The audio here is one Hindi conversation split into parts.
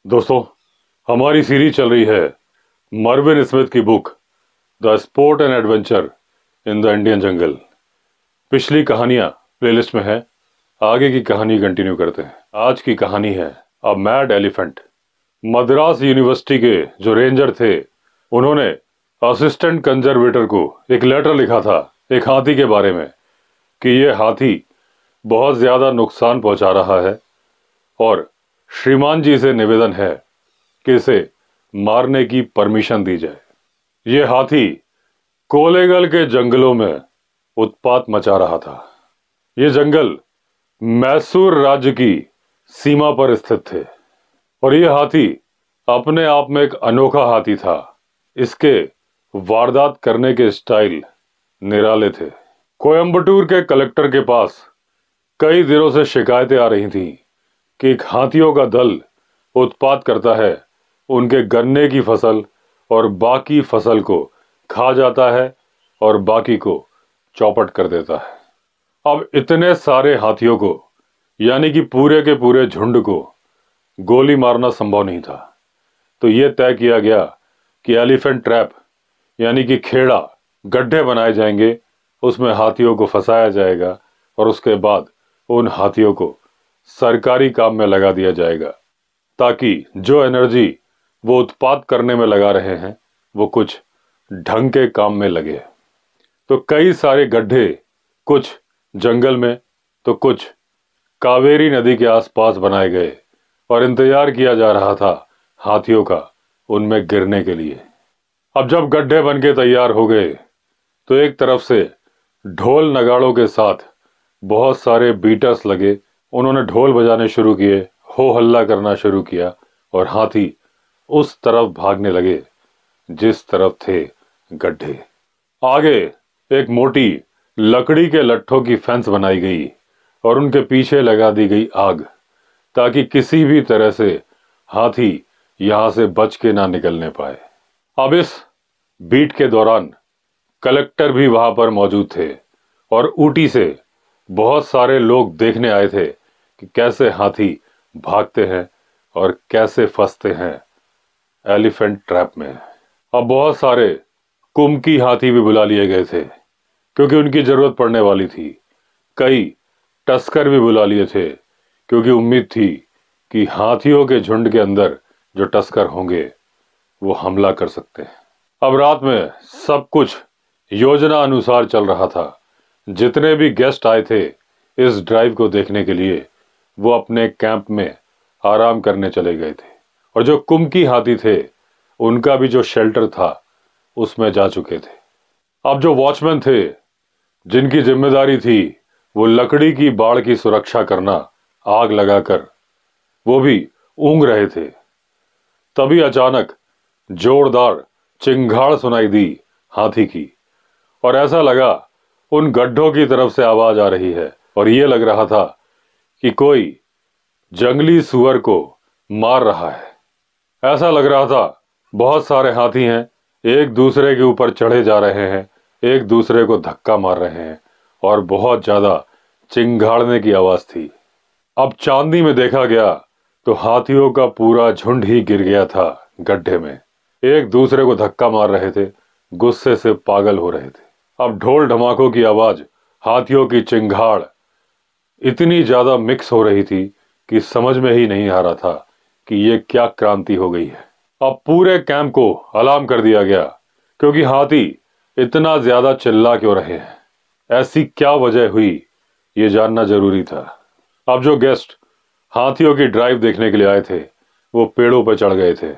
दोस्तों, हमारी सीरीज चल रही है मर्विन स्मिथ की book the sport and adventure in the Indian jungle. पिछली कहानियां प्लेलिस्ट में है, आगे की कहानी कंटिन्यू करते हैं। आज की कहानी है a mad elephant. Madras university के जो रेंजर थे, उन्होंने असिस्टेंट कंजर्वेटर को एक लेटर लिखा था एक हाथी के बारे में कि यह हाथी बहुत ज्यादा नुकसान पहुंचा रहा है और श्रीमान जी से निवेदन है कि इसे मारने की परमिशन दी जाए। ये हाथी कोलेगल के जंगलों में उत्पात मचा रहा था। ये जंगल मैसूर राज्य की सीमा पर स्थित थे और ये हाथी अपने आप में एक अनोखा हाथी था। इसके वारदात करने के स्टाइल निराले थे। कोयम्बटूर के कलेक्टर के पास कई दिनों से शिकायतें आ रही थीं कि एक हाथियों का दल उत्पात करता है, उनके गन्ने की फसल और बाकी फसल को खा जाता है और बाकी को चौपट कर देता है। अब इतने सारे हाथियों को, यानी कि पूरे के पूरे झुंड को गोली मारना संभव नहीं था। तो यह तय किया गया कि एलिफेंट ट्रैप, यानी कि खेड़ा, गड्ढे बनाए जाएंगे, उसमें हाथियों को फंसाया जाएगा और उसके बाद उन हाथियों को सरकारी काम में लगा दिया जाएगा, ताकि जो एनर्जी वो उत्पाद करने में लगा रहे हैं वो कुछ ढंग के काम में लगे। तो कई सारे गड्ढे, कुछ जंगल में तो कुछ कावेरी नदी के आसपास बनाए गए और इंतजार किया जा रहा था हाथियों का उनमें गिरने के लिए। अब जब गड्ढे बन के तैयार हो गए तो एक तरफ से ढोल नगाड़ों के साथ बहुत सारे बीटर्स लगे। उन्होंने ढोल बजाने शुरू किए, हो हल्ला करना शुरू किया और हाथी उस तरफ भागने लगे जिस तरफ थे गड्ढे। आगे एक मोटी लकड़ी के लट्ठों की फेंस बनाई गई और उनके पीछे लगा दी गई आग, ताकि किसी भी तरह से हाथी यहां से बच के ना निकलने पाए। अब इस बीट के दौरान कलेक्टर भी वहां पर मौजूद थे और ऊटी से बहुत सारे लोग देखने आए थे कि कैसे हाथी भागते हैं और कैसे फंसते हैं एलिफेंट ट्रैप में। अब बहुत सारे कुमकी हाथी भी बुला लिए गए थे क्योंकि उनकी जरूरत पड़ने वाली थी। कई टस्कर भी बुला लिए थे क्योंकि उम्मीद थी कि हाथियों के झुंड के अंदर जो टस्कर होंगे वो हमला कर सकते हैं। अब रात में सब कुछ योजना अनुसार चल रहा था। जितने भी गेस्ट आए थे इस ड्राइव को देखने के लिए, वो अपने कैंप में आराम करने चले गए थे और जो कुमकी हाथी थे उनका भी जो शेल्टर था उसमें जा चुके थे। अब जो वॉचमैन थे जिनकी जिम्मेदारी थी वो लकड़ी की बाड़ की सुरक्षा करना, आग लगाकर, वो भी ऊँग रहे थे। तभी अचानक जोरदार चिंगाड़ सुनाई दी हाथी की और ऐसा लगा उन गड्ढों की तरफ से आवाज आ रही है और ये लग रहा था कि कोई जंगली सुअर को मार रहा है। ऐसा लग रहा था बहुत सारे हाथी हैं, एक दूसरे के ऊपर चढ़े जा रहे हैं, एक दूसरे को धक्का मार रहे हैं और बहुत ज्यादा चिंगाड़ने की आवाज थी। अब चांदनी में देखा गया तो हाथियों का पूरा झुंड ही गिर गया था गड्ढे में। एक दूसरे को धक्का मार रहे थे, गुस्से से पागल हो रहे थे। अब ढोल ढमाकों की आवाज, हाथियों की चिंगाड़ इतनी ज्यादा मिक्स हो रही थी कि समझ में ही नहीं आ रहा था कि ये क्या क्रांति हो गई है। अब पूरे कैंप को अलार्म कर दिया गया क्योंकि हाथी इतना ज्यादा चिल्ला क्यों रहे हैं, ऐसी क्या वजह हुई, ये जानना जरूरी था। अब जो गेस्ट हाथियों की ड्राइव देखने के लिए आए थे वो पेड़ों पर चढ़ गए थे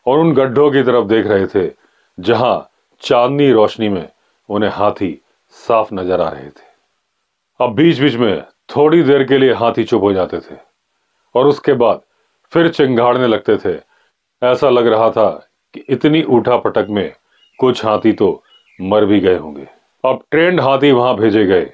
और उन गड्ढों की तरफ देख रहे थे जहां चांदनी रोशनी में उन्हें हाथी साफ नजर आ रहे थे। अब बीच बीच में थोड़ी देर के लिए हाथी चुप हो जाते थे और उसके बाद फिर चिंगाड़ने लगते थे। ऐसा लग रहा था कि इतनी उठापटक में कुछ हाथी तो मर भी गए होंगे। अब ट्रेंड हाथी वहां भेजे गए।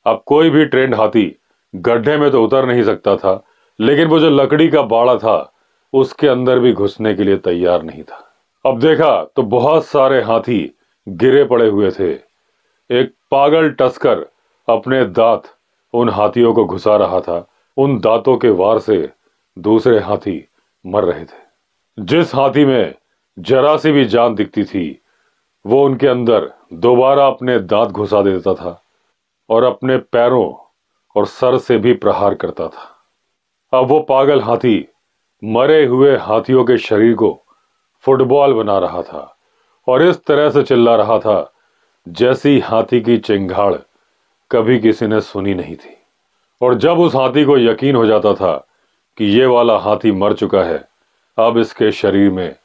अब कोई भी ट्रेंड हाथी गड्ढे में तो उतर नहीं सकता था, लेकिन वो जो लकड़ी का बाड़ा था उसके अंदर भी घुसने के लिए तैयार नहीं था। अब देखा तो बहुत सारे हाथी गिरे पड़े हुए थे। एक पागल टस्कर अपने दांत उन हाथियों को घुसा रहा था। उन दांतों के वार से दूसरे हाथी मर रहे थे। जिस हाथी में जरा सी भी जान दिखती थी वो उनके अंदर दोबारा अपने दांत घुसा देता था और अपने पैरों और सर से भी प्रहार करता था। अब वो पागल हाथी मरे हुए हाथियों के शरीर को फुटबॉल बना रहा था और इस तरह से चिल्ला रहा था जैसी हाथी की चिंगाड़ कभी किसी ने सुनी नहीं थी। और जब उस हाथी को यकीन हो जाता था कि ये वाला हाथी मर चुका है, अब इसके शरीर में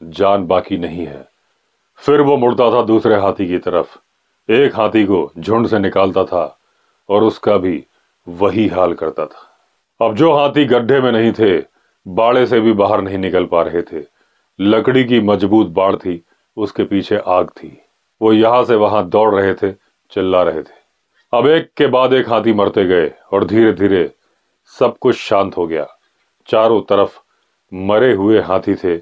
जान बाकी नहीं है, फिर वो मुड़ता था दूसरे हाथी की तरफ, एक हाथी को झुंड से निकालता था और उसका भी वही हाल करता था। अब जो हाथी गड्ढे में नहीं थे, बाड़े से भी बाहर नहीं निकल पा रहे थे, लकड़ी की मजबूत बाड़ थी, उसके पीछे आग थी, वो यहां से वहां दौड़ रहे थे, चिल्ला रहे थे। अब एक के बाद एक हाथी मरते गए और धीरे धीरे सब कुछ शांत हो गया। चारों तरफ मरे हुए हाथी थे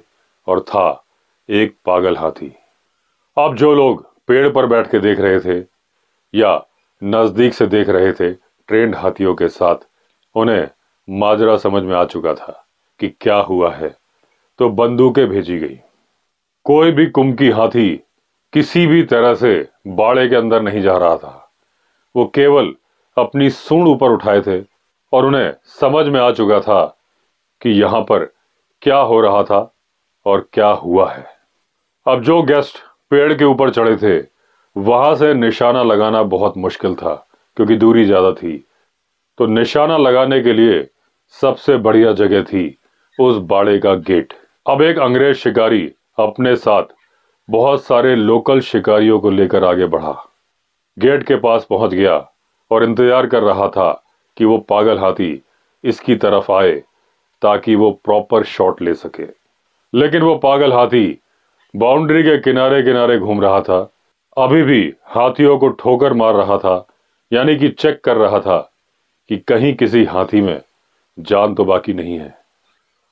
और था एक पागल हाथी। अब जो लोग पेड़ पर बैठ के देख रहे थे या नजदीक से देख रहे थे ट्रेंड हाथियों के साथ, उन्हें माजरा समझ में आ चुका था कि क्या हुआ है, तो बंदूकें भेजी गई। कोई भी कुमकी हाथी किसी भी तरह से बाड़े के अंदर नहीं जा रहा था, वो केवल अपनी सूंड ऊपर उठाए थे और उन्हें समझ में आ चुका था कि यहां पर क्या हो रहा था और क्या हुआ है। अब जो गेस्ट पेड़ के ऊपर चढ़े थे वहां से निशाना लगाना बहुत मुश्किल था क्योंकि दूरी ज्यादा थी, तो निशाना लगाने के लिए सबसे बढ़िया जगह थी उस बाड़े का गेट। अब एक अंग्रेज शिकारी अपने साथ बहुत सारे लोकल शिकारियों को लेकर आगे बढ़ा, गेट के पास पहुंच गया और इंतजार कर रहा था कि वो पागल हाथी इसकी तरफ आए ताकि वो प्रॉपर शॉट ले सके। लेकिन वो पागल हाथी बाउंड्री के किनारे किनारे घूम रहा था, अभी भी हाथियों को ठोकर मार रहा था, यानी कि चेक कर रहा था कि कहीं किसी हाथी में जान तो बाकी नहीं है।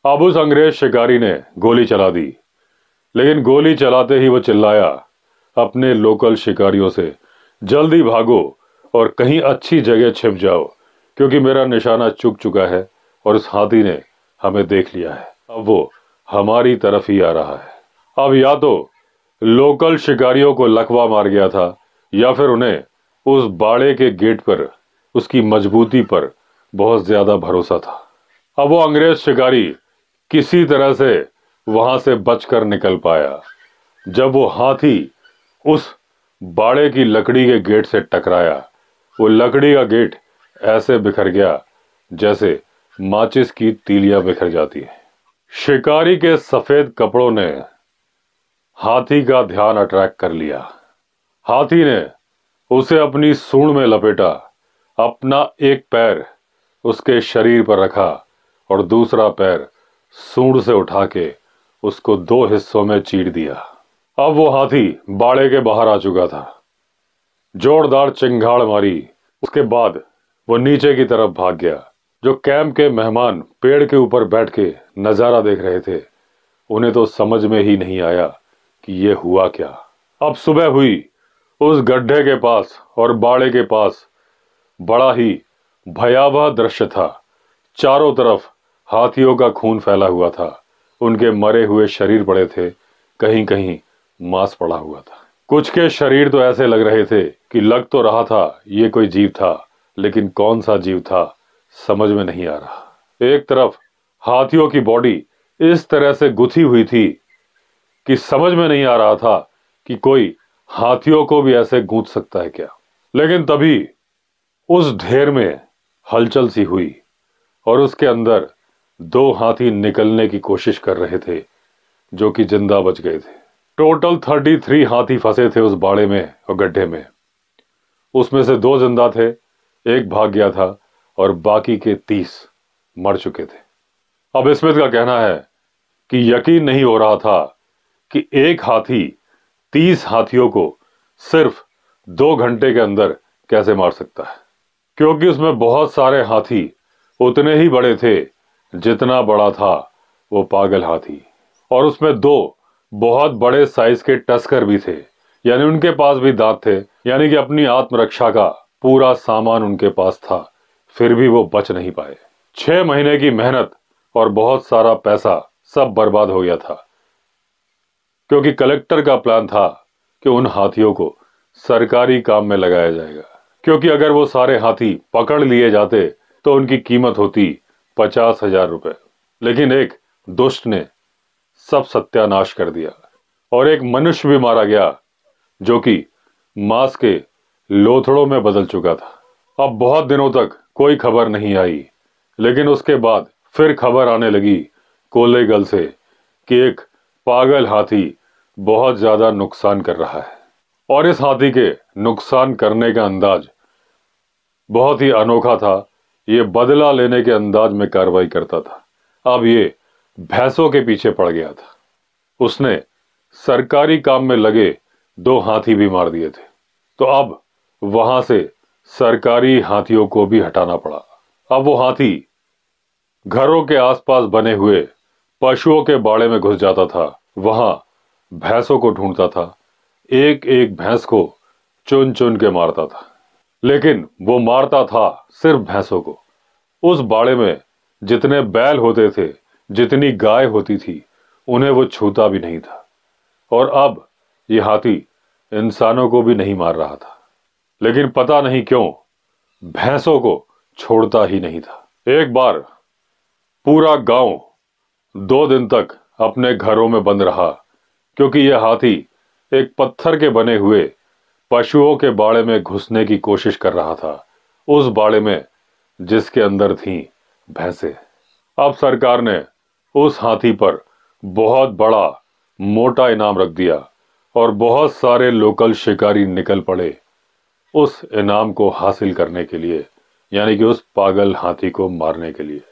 अब उस अंग्रेज शिकारी ने गोली चला दी, लेकिन गोली चलाते ही वो चिल्लाया अपने लोकल शिकारियों से, जल्दी भागो और कहीं अच्छी जगह छिप जाओ क्योंकि मेरा निशाना चूक चुका है और उस हाथी ने हमें देख लिया है, अब वो हमारी तरफ ही आ रहा है। अब या तो लोकल शिकारियों को लकवा मार गया था या फिर उन्हें उस बाड़े के गेट पर उसकी मजबूती पर बहुत ज्यादा भरोसा था। अब वो अंग्रेज शिकारी किसी तरह से वहां से बचकर निकल पाया। जब वो हाथी उस बाड़े की लकड़ी के गेट से टकराया, वो लकड़ी का गेट ऐसे बिखर गया जैसे माचिस की तीलियां बिखर जाती है। शिकारी के सफेद कपड़ों ने हाथी का ध्यान अट्रैक्ट कर लिया। हाथी ने उसे अपनी सूंड में लपेटा, अपना एक पैर उसके शरीर पर रखा और दूसरा पैर सूंड से उठा के उसको दो हिस्सों में चीर दिया। अब वो हाथी बाड़े के बाहर आ चुका था, जोरदार चिंगाड़ मारी, उसके बाद वो नीचे की तरफ भाग गया। जो कैंप के मेहमान पेड़ के ऊपर बैठ के नजारा देख रहे थे, उन्हें तो समझ में ही नहीं आया कि ये हुआ क्या। अब सुबह हुई, उस गड्ढे के पास और बाड़े के पास बड़ा ही भयावह दृश्य था। चारों तरफ हाथियों का खून फैला हुआ था, उनके मरे हुए शरीर पड़े थे, कहीं कहीं मांस पड़ा हुआ था। कुछ के शरीर तो ऐसे लग रहे थे कि लग तो रहा था ये कोई जीव था, लेकिन कौन सा जीव था समझ में नहीं आ रहा। एक तरफ हाथियों की बॉडी इस तरह से गुथी हुई थी कि समझ में नहीं आ रहा था कि कोई हाथियों को भी ऐसे गूंथ सकता है क्या। लेकिन तभी उस ढेर में हलचल सी हुई और उसके अंदर दो हाथी निकलने की कोशिश कर रहे थे जो कि जिंदा बच गए थे। टोटल 33 हाथी फंसे थे उस बाड़े में और गड्ढे में, उसमें से 2 जिंदा थे, एक भाग गया था और बाकी के 30 मर चुके थे। अब स्मिथ का कहना है कि यकीन नहीं हो रहा था कि एक हाथी 30 हाथियों को सिर्फ 2 घंटे के अंदर कैसे मार सकता है, क्योंकि उसमें बहुत सारे हाथी उतने ही बड़े थे जितना बड़ा था वो पागल हाथी, और उसमें 2 बहुत बड़े साइज के टस्कर भी थे, यानी उनके पास भी दांत थे, यानी कि अपनी आत्मरक्षा का पूरा सामान उनके पास था, फिर भी वो बच नहीं पाए। 6 महीने की मेहनत और बहुत सारा पैसा सब बर्बाद हो गया था, क्योंकि कलेक्टर का प्लान था कि उन हाथियों को सरकारी काम में लगाया जाएगा, क्योंकि अगर वो सारे हाथी पकड़ लिए जाते तो उनकी कीमत होती 50,000 रुपए। लेकिन एक दुष्ट ने सब सत्यानाश कर दिया और एक मनुष्य भी मारा गया जो कि मांस के लोथड़ों में बदल चुका था। अब बहुत दिनों तक कोई खबर नहीं आई, लेकिन उसके बाद फिर खबर आने लगी कोलेगल से कि एक पागल हाथी बहुत ज्यादा नुकसान कर रहा है, और इस हाथी के नुकसान करने का अंदाज बहुत ही अनोखा था। ये बदला लेने के अंदाज में कार्रवाई करता था। अब ये भैंसों के पीछे पड़ गया था। उसने सरकारी काम में लगे 2 हाथी भी मार दिए थे, तो अब वहां से सरकारी हाथियों को भी हटाना पड़ा। अब वो हाथी घरों के आसपास बने हुए पशुओं के बाड़े में घुस जाता था, वहां भैंसों को ढूंढता था, एक एक भैंस को चुन चुन के मारता था। लेकिन वो मारता था सिर्फ भैंसों को। उस बाड़े में जितने बैल होते थे, जितनी गाय होती थी, उन्हें वो छूता भी नहीं था। और अब ये हाथी इंसानों को भी नहीं मार रहा था, लेकिन पता नहीं क्यों भैंसों को छोड़ता ही नहीं था। एक बार पूरा गांव 2 दिन तक अपने घरों में बंद रहा, क्योंकि यह हाथी एक पत्थर के बने हुए पशुओं के बाड़े में घुसने की कोशिश कर रहा था, उस बाड़े में जिसके अंदर थीं भैंसें। अब सरकार ने उस हाथी पर बहुत बड़ा मोटा इनाम रख दिया और बहुत सारे लोकल शिकारी निकल पड़े उस इनाम को हासिल करने के लिए, यानी कि उस पागल हाथी को मारने के लिए।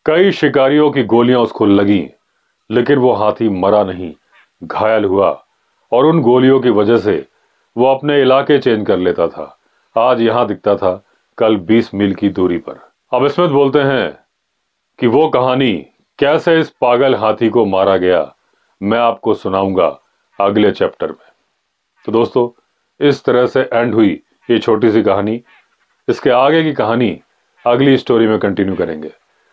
कई शिकारियों की गोलियां उसको लगीं, लेकिन वो हाथी मरा नहीं, घायल हुआ, और उन गोलियों की वजह से वो अपने इलाके चेंज कर लेता था। आज यहां दिखता था, कल 20 मील की दूरी पर। अब इसमें बोलते हैं कि वो कहानी कैसे इस पागल हाथी को मारा गया, मैं आपको सुनाऊंगा अगले चैप्टर में। तो दोस्तों, इस तरह से एंड हुई ये छोटी सी कहानी। इसके आगे की कहानी अगली स्टोरी में कंटिन्यू करेंगे।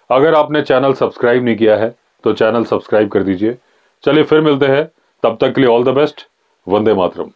अगर आपने चैनल सब्सक्राइब नहीं किया है तो चैनल सब्सक्राइब कर दीजिए। चलिए फिर मिलते हैं, तब तक के लिए all the best. Vande Mataram.